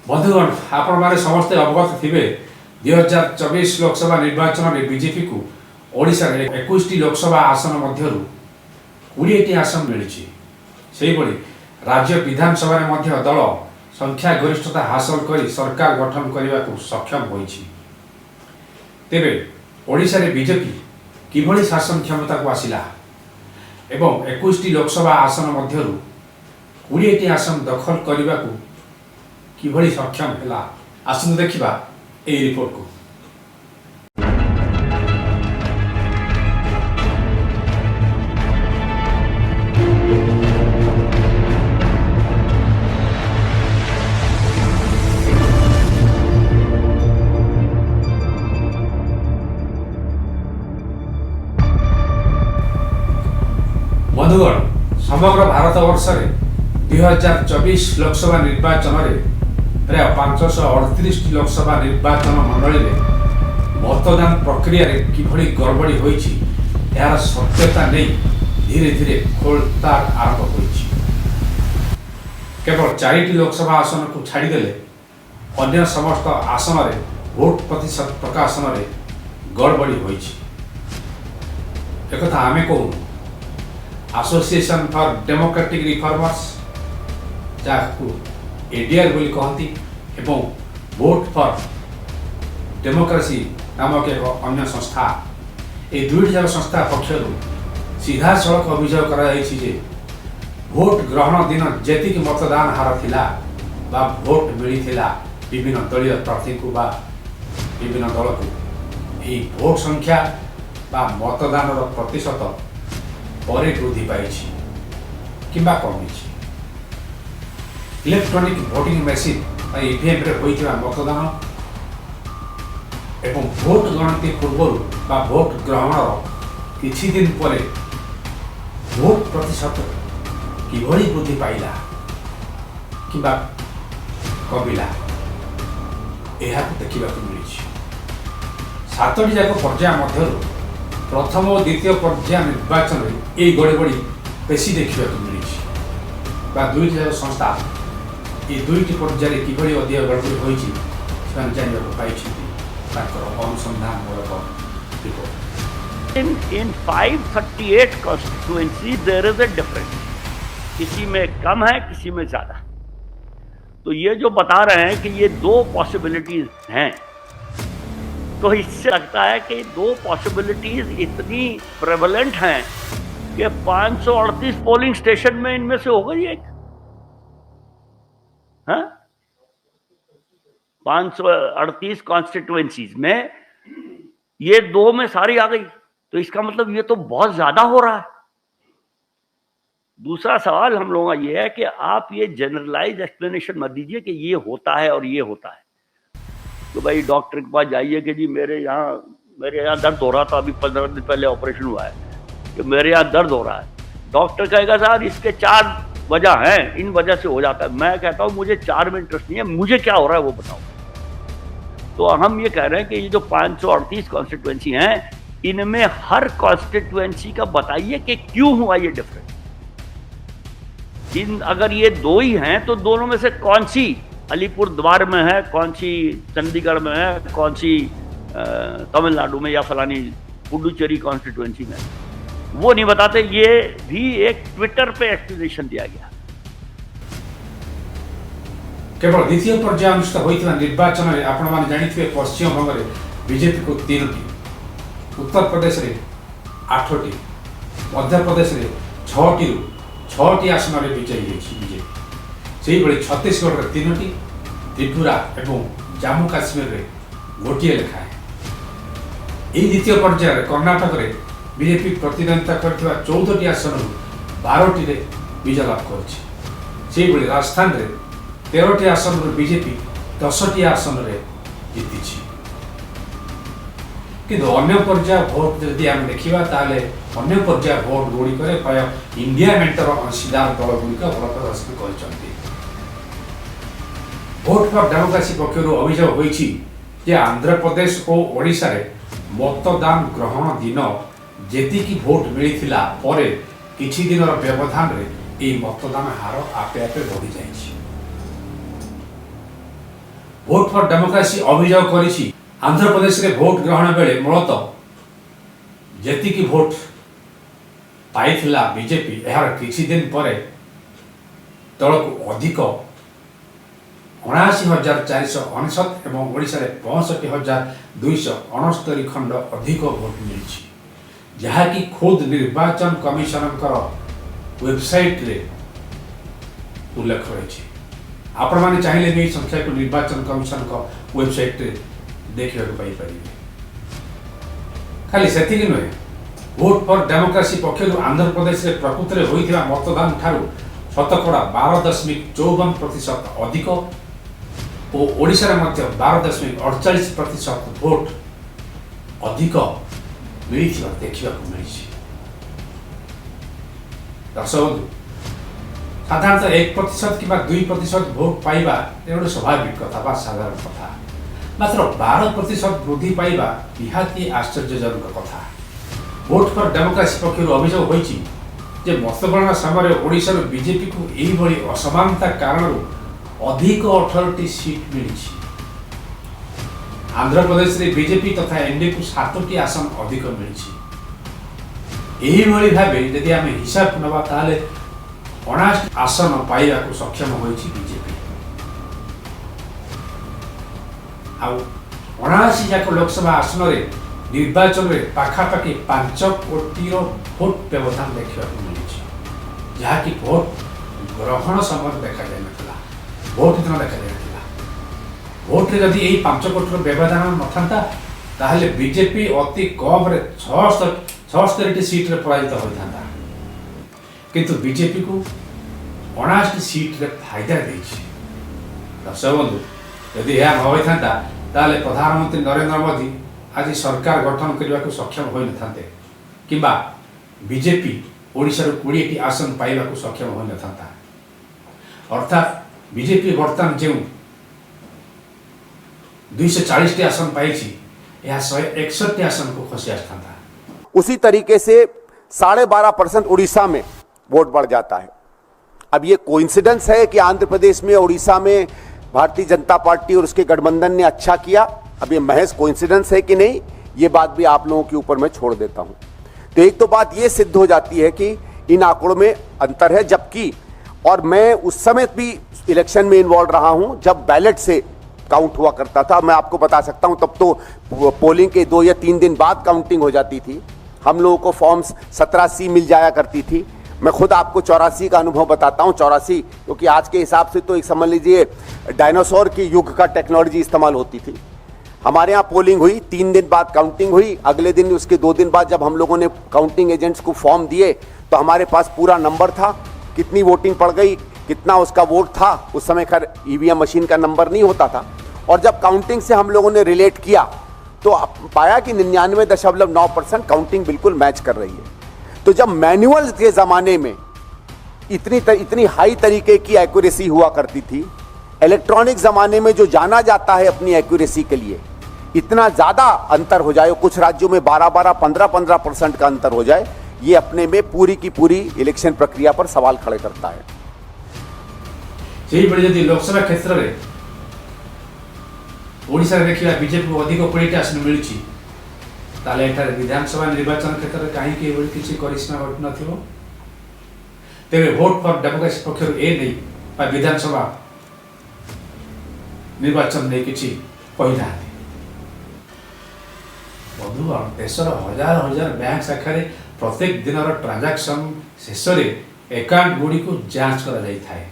बंधुगण आपण मैंने समस्ते अवगत थे 2024 लोकसभा निर्वाचन में बीजेपी को ओडिशा 21 लोकसभा आसन मध्य 20 आसन मिली से राज्य विधानसभा में दल संख्या गरिष्ठता हासिल कर सरकार गठन करने को सक्षम होइछि। तेबे ओडिशा रे बीजेपी किभली शासन क्षमता को आसिला एवं 21 लोकसभा आसन मध्य 20 आसन दखल करने को किभली सक्षम है आसतु देखा ए रिपोर्ट को। बंधुगण समग्र भारत वर्ष में 2024 लोकसभा निर्वाचन में प्राय 538 लोकसभा निर्वाचन मंडली में मतदान प्रक्रिया किभली गड़बड़ी होइछि यार सत्यता नहीं धीरे धीरे खोलतार आरंभ होइछि। केवल 4 लोकसभा आसन को छाड़देले अन्य समस्त आसन में भोट प्रतिशत प्रकाशन में गड़बड़ी होइछि। एक आमे कहूँ एसोसिएशन फॉर डेमोक्रेटिक रिफॉर्मर्स जाकू एडीआर बोली कहती एवं वोट फॉर डेमोक्रेसी नामक एक अन्य संस्था ए दुईट जाक संस्था पक्षर सीधा सड़क अभियोग कर भोट ग्रहण दिन जेतिक मतदान हार थिला बा भोट मिली विभिन्न दलीय प्रार्थी को बा विभिन्न दल को यही भोट संख्या बा मतदान प्रतिशत पर वृद्धि पाई किंबा कमी। इलेक्ट्रॉनिक वोटिंग मशीन ईवीएम रे होइथिबा मतदान एवं भोट गणति पूर्व बा भोट ग्रहण किछि दिन पर भोट प्रतिशत किभली वृद्धि पाइला किंबा कमिला यह देखा मिली। 7टी जाक पर्याय मध्य प्रथम और द्वितीय पर्याय निर्वाचन में यही गड़बड़ी बेसी देखा मिली। दुईट जाक संस्था ये दुईट पर्याय किभली अधिक गड़बड़ी होइछि जानवाक पाई अनुसंधानमूलक report. In 538 constituency there is a difference, किसी में कम है किसी में ज्यादा। तो ये जो बता रहे हैं कि ये 2 पॉसिबिलिटीज हैं, तो इससे लगता है कि 2 पॉसिबिलिटीज इतनी प्रेवलेंट हैं कि 538 पोलिंग स्टेशन में इनमें से होगा ही एक। 538 कॉन्स्टिट्यूएंसीज में ये 2 में सारी आ गई, तो इसका मतलब ये तो बहुत ज्यादा हो रहा है। दूसरा सवाल हम लोगों का ये है कि आप ये जनरलाइज एक्सप्लेनेशन मत दीजिए कि ये होता है और ये होता है। तो भाई डॉक्टर के पास जाइए कि जी मेरे यहाँ दर्द हो रहा था, अभी 15 दिन पहले ऑपरेशन हुआ है, कि मेरे यहाँ दर्द हो रहा है। डॉक्टर कहेगा सर इसके 4 वजह हैं, इन वजह से हो जाता है। मैं कहता हूँ मुझे 4 में इंटरेस्ट नहीं है, मुझे क्या हो रहा है वो बताओ। तो हम ये कह रहे हैं कि ये जो 538 कॉन्स्टिट्यूएंसी हैं, इनमें हर कॉन्स्टिट्यूएंसी का बताइए कि क्यों हुआ ये डिफरेंस। अगर ये 2 ही हैं तो दोनों में से कौन सी अलीपुर द्वार में है, कौन सी चंडीगढ़ में है, कौन सी तमिलनाडु में या फलानी पुडुचेरी कॉन्स्टिट्यूएंसी में, वो नहीं बताते। ये भी एक ट्विटर पे एक्सप्लेनेशन दिया गया। केवल द्वितीय पर्याय अनुष्ठित होइथिबा निर्वाचन में आपण माने जानिथिबे पश्चिम बंग में बीजेपी को 3टी, उत्तर प्रदेश रे 8टी, मध्य प्रदेश रे 6टी आसन में विजयी होइछि बीजेपी। सेही बळे छत्तीसगढ़ रे 3टी, त्रिपुरा एवं जम्मू काश्मीर रे गोटिए लेखा है। यही द्वितीय पर्याय कर्नाटक रे बीजेपी प्रतिद्वंदिता करथिबा 14टी आसन 12टी रे विजय लाभ करछि। सेही बळे राजस्थान रे 13टी आसन बीजेपी 10टी आसन रे जीतिछि। किंतु अन्य पर्याय भोट जदि आम देखा ताले अन्य पर्याय भोट गुड़िक प्राय इंडिया मेंटर अंशीदार दल गुड़िक भल प्रदर्शन कर। भोट फॉर डेमोक्रेसी पक्षर अभियोग होइछि आंध्र प्रदेश और ओडिशा रे मतदान ग्रहण दिन जेतिकी भोट मिलिथिला परे किछि दिनर व्यवधान रे ए मतदान हार आपे आपे बढ़ी जाइछि। भोट फॉर डेमोक्रेसी अभियोग करिछि आंध्र प्रदेश रे भोट ग्रहण बेले मूलतः जेति की भोट पाइथिला बीजेपी यार किछि दिन परे तलकु अधिक 79,469 एवं ओडिशा रे 65,269 खंड अधिक भोट मिली जहाँकि खुद निर्वाचन कमिशन वेबसाइट रे उल्लेख रही आपण मैंने चाहिए भी संख्या को निर्वाचन कमिशन वेबसाइट रे देखा पारे खाली से नुहे vote for democracy पक्षर Andhra Pradesh रे प्रकृत में होता मतदान ठारू शतकड़ा 12.54% अधिक और ओडिशा रे मध्य 12.48% भोट अधिक मिली देखा मिली। दर्शक बंधु साधारणतः 1% कि 2% भोट पाइबा गोटे स्वाभाविक कथा बा साधारण कथा मात्र 12% वृद्धि पाइबा निहाती आश्चर्यजनक कथा। भोट फॉर डेमोक्रेसी पक्षर अभियोग होइछि जे मतगणना समय ओडिशा बीजेपी को यही असमानता कारण अधिक 18टी सीट मिली। आंध्र प्रदेश रे बीजेपी तथा एनडीए को 7टी आसन अधिक मिली। यही भावे यदि आम हिसाब नवा ताले 19 आसन पाइबा को सक्षम होइछि बीजेपी। आ 79 जाक लोकसभा आसन रे निर्वाचन रे पाखापाखि 5 कोटी भोट व्यवधान देखा मिली जहाँकि भोट ग्रहण समय देखा जाए ना भोट दिन देखा जाए भोट रे जदि यही 5 कोटी व्यवधान न था ताहले बीजेपी अति कम रे 76 सीट रे पराजित होता किंतु बीजेपी को 79 सीट रे फायदा देछि। दर्शक बंधु यदि यह न होता ताहले प्रधानमंत्री नरेंद्र मोदी आज सरकार गठन करने को सक्षम हो न थांते किंबा बीजेपी ओडिशा रो 20टी आसन पाइबा को सक्षम हो न थांता। अर्थात बीजेपी वर्तमान जो 240 आसन पाई 161 आसन को खसी आसता। उसी तरीके से 12.5% उड़ीसा में वोट बढ़ जाता है। अब ये कोइंसिडेंस है कि आंध्र प्रदेश में उड़ीसा में भारतीय जनता पार्टी और उसके गठबंधन ने अच्छा किया। अब ये महज कोइंसिडेंस है कि नहीं, ये बात भी आप लोगों के ऊपर मैं छोड़ देता हूं। तो एक तो बात ये सिद्ध हो जाती है कि इन आंकड़ों में अंतर है, जबकि और मैं उस समय भी इलेक्शन में इन्वॉल्व रहा हूं जब बैलेट से काउंट हुआ करता था। मैं आपको बता सकता हूं तब तो पोलिंग के 2 या 3 दिन बाद काउंटिंग हो जाती थी। हम लोगों को फॉर्म्स 17C मिल जाया करती थी। मैं खुद आपको 84 का अनुभव बताता हूं। 84 क्योंकि आज के हिसाब से तो एक समझ लीजिए डायनासोर के युग का टेक्नोलॉजी इस्तेमाल होती थी। हमारे यहाँ पोलिंग हुई, 3 दिन बाद काउंटिंग हुई, अगले दिन उसके 2 दिन बाद जब हम लोगों ने काउंटिंग एजेंट्स को फॉर्म दिए तो हमारे पास पूरा नंबर था, कितनी वोटिंग पड़ गई, कितना उसका वोट था। उस समय खैर ईवीएम मशीन का नंबर नहीं होता था। और जब काउंटिंग से हम लोगों ने रिलेट किया तो पाया कि 99.9% काउंटिंग बिल्कुल मैच कर रही है। तो जब मैनुअल के ज़माने में इतनी हाई तरीके की एक्यूरेसी हुआ करती थी, इलेक्ट्रॉनिक ज़माने में जो जाना जाता है अपनी एक्यूरेसी के लिए, इतना ज़्यादा अंतर हो जाए, कुछ राज्यों में 12-12, 15-15% का अंतर हो जाए, ये अपने में पूरी की पूरी इलेक्शन प्रक्रिया पर सवाल खड़े करता है। यही बड़ी यदि लोकसभा क्षेत्र में ओडिशा देखा बीजेपी को अधिक 20 आसन मिली ताले एठारे विधानसभा निर्वाचन क्षेत्र में कहीं किसी करिश्मा घटि नथिबो। तेरे भोट फॉर डेमोक्रेसी पक्षर ए नहीं बा विधानसभा निर्वाचन नहीं किसी कही ना। बंधुगण देशर हजार हजार बैंक शाखा प्रत्येक दिन ट्रांजैक्शन शेष में अकाउंट गुड़ी को जांच करा जाई थाए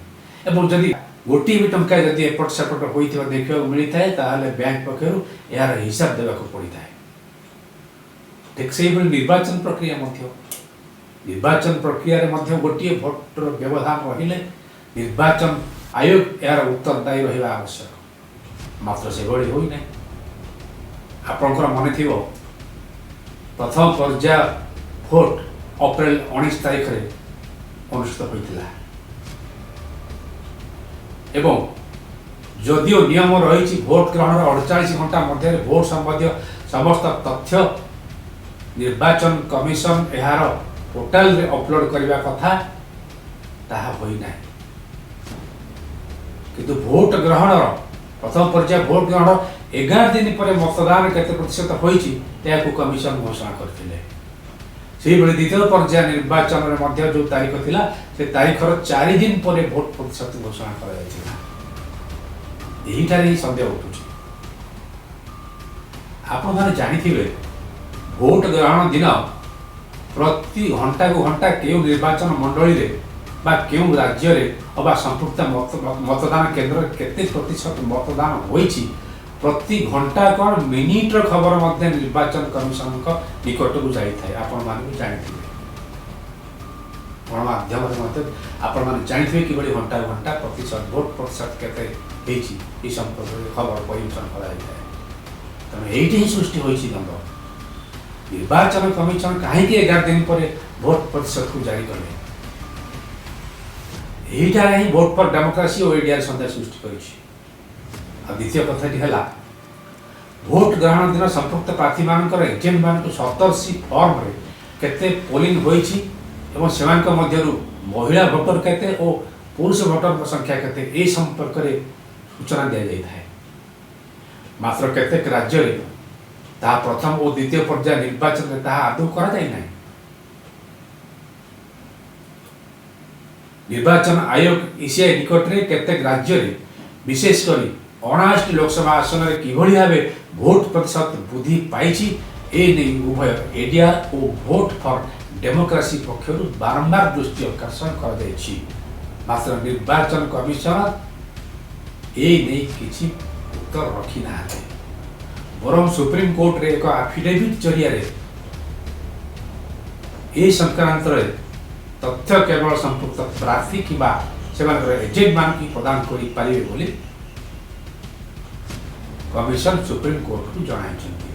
एवं जदि गोटी भी टंका जदि एपट सेपट होइथिबा देखिबा मिलता है ताहले बैंक पक्षर यार हिसाब देवा को पड़ी थाए। ठीक से निर्वाचन प्रक्रिया गोटे भोटर व्यवधान रहिले निर्वाचन आयोग यार उत्तरदायी रहिबा आवश्यक। मात्र से भली होई नै। आपनकर मन थिबो प्रथम पर्याय भोट अप्रैल 19 तारिख रे अनुष्ठित होइतिला एवं जदिओ नियम रही भोट ग्रहण 48 घंटा मध्य भोट संबंधी समस्त तथ्य निर्वाचन कमिशन यार पोर्टाल रे अपलोड करने कथा ताहा होई नै। किंतु भोट ग्रहण प्रथम पर्याय भोट ग्रहण 11 दिन पर मतदान केते प्रतिशत होईची याकू कमिशन घोषणा करथिले। सेही बेले द्वितीय पर्याय निर्वाचन रे मध्य जो तारीख थिला से तारीखर 4 दिन पर भोट प्रतिशत घोषणा करा जायतिला। एहिटारे ही संदेह उठुची। आपण माने जानिथिबे भोट ग्रहण दिन प्रति घंटा को घंटा केउ निर्वाचन मंडली रे बा केउ राज्य रे अबा संपुक्त मतदान केंद्र केते प्रतिशत मतदान होईची प्रति घंटा कोन मिनिट रो खबर मध्ये निर्वाचन कमिशन को निकट को जाई थाए। आपण माने जानिथिबे गणमाध्यम मध्ये आपण माने जानिथिबे कि बडी घंटा घंटा प्रतिशत भोट प्रतिशत केते हेची ई संपर्क खबर परिचय करा जाय थाए। तने एइटे ही सृष्टि होईची दंड निर्वाचन कमिशन कहीं 11 दिन पर भोट प्रतिशत को जारी कले। यहीटा ही भोट पर डेमोक्रेसी और एडिया संदेह सृष्टि करिछि। द्वितीय कथाटी है भोट ग्रहण दिन संपुक्त प्रार्थी मानकर एजेंट मान 87 फॉर्म रे केते पोलिंग होईछि एवं सेमान मध्यरु महिला भोटर केते और पुरुष भोटर संख्या केते ए संपर्क रे सूचना दिया जाय थाए। मात्र केतेक राज्य रे ता प्रथम और द्वितीय पर्याय निर्वाचन में ताहा आदौ करा जाय नाही। निर्वाचन आयोग ईसीआई निकट रे केतेक राज्य रे विशेष करी 59 लोकसभा आसन रे किभଳି भाबे भोट प्रतिशत वृद्धि पाइछि ए नै उभय एडीआर और भोट फॉर डेमोक्रेसी पक्षरु बारंबार दृष्टि आकर्षण कर दैछि। मात्र निर्वाचन कमिशन ए नै किछि उत्तर रखी नाहाते। बरम सुप्रीम कोर्ट रे एक एफिडेविट जरिया रे ए संक्रांत रे तथ्य केवल संपुक्त प्रार्थी किबा सेमानकर एजेंट मान की प्रदान करि पारिबे बोली कमिशन सुप्रीम कोर्ट को जणाइछन्ती।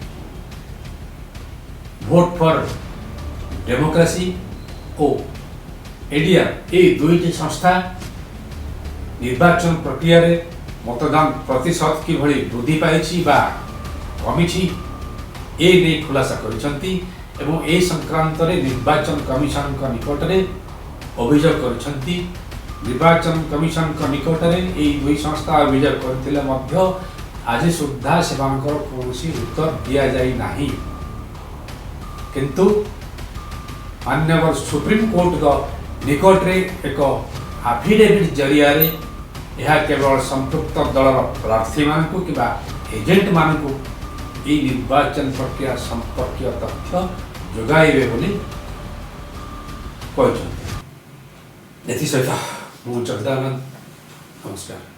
भोट फॉर डेमोक्रेसी और एडीआर ए दुईटी संस्था निर्वाचन प्रक्रिया रे मतदान प्रतिशत की भली वृद्धि पाइछि बा कमिछि ए नै खुलासा करिसंती एवं ए संक्रांत रे निर्वाचन कमिशन का निकट रे अभियोग करिसंती। निर्वाचन कमिशन का निकट रे ए दुई संस्था अभियोग करथिले मध्य आज सुद्धा सेवांकर कोनसी उत्तर दिया जाई नाही। किंतु माननीय सुप्रीम कोर्ट का निकट रे एक एफिडेविट जरिया रे यह केवल संपृक्त दलर प्रार्थी मानकु किबा एजेंट मानकु ई निर्वाचन प्रक्रिया संपर्कीय तथ्य जोगाइबे बोली कहछन्ति। एथि सहित मु जगदानंद नमस्कार।